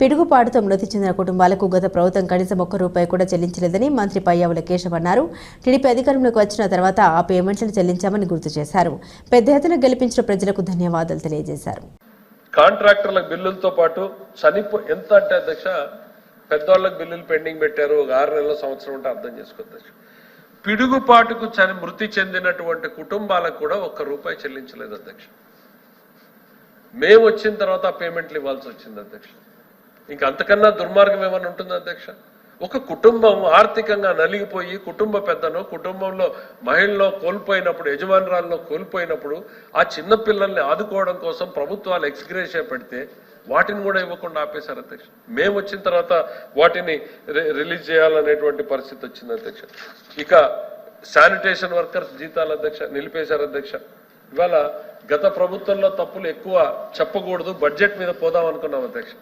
పిడుగుపాటుతో మృతి చెందిన కుటుంబాలకు గత ప్రభుత్వం కనీసం ₹1 కూడా చెల్లించలేదని మంత్రి పయ్యావుల కేశవ్ అన్నారు. టీడీపీ అధికారంలోకి వచ్చిన తర్వాత ఆ పేమెంట్లను చెల్లించామని గుర్తు చేశారు. పెద్ద ఎత్తున గెలిపించిన ప్రజలకు ధన్యవాదాలు తెలియజేశారు. కాంట్రాక్టర్ల బిల్లులతో పాటు ఎంత అంటే అధ్యక్ష పెద్దవాళ్ళకి బిల్లులు పెండింగ్ పెట్టారు. 6 నెలల సంవత్సరం అంటే అర్థం చేసుకోవచ్చు. పిడుగుపాటుకు మృతి చెందినటువంటి కుటుంబాలకు కూడా ₹1 చెల్లించలేదు అధ్యక్ష. మేము వచ్చిన తర్వాత పేమెంట్లు ఇవ్వాల్సి వచ్చింది అధ్యక్ష. ఇంకా అంతకన్నా దుర్మార్గం ఏమన్నా ఉంటుంది అధ్యక్ష? ఒక కుటుంబం ఆర్థికంగా నలిగిపోయి కుటుంబ పెద్దను కుటుంబంలో మహిళలో కోల్పోయినప్పుడు యజమానురాల్లో కోల్పోయినప్పుడు ఆ చిన్న పిల్లల్ని ఆదుకోవడం కోసం ప్రభుత్వాలు ఎక్స్గ్రేషియా పెడితే వాటిని కూడా ఇవ్వకుండా ఆపేశారు అధ్యక్ష. మేము వచ్చిన తర్వాత వాటిని రిలీజ్ చేయాలనేటువంటి పరిస్థితి వచ్చింది అధ్యక్ష. ఇక శానిటేషన్ వర్కర్స్ జీతాలు అధ్యక్ష నిలిపేశారు అధ్యక్ష. ఇవాళ గత ప్రభుత్వంలో తప్పులు ఎక్కువ చెప్పకూడదు, బడ్జెట్ మీద పోదాం అనుకున్నాం అధ్యక్ష.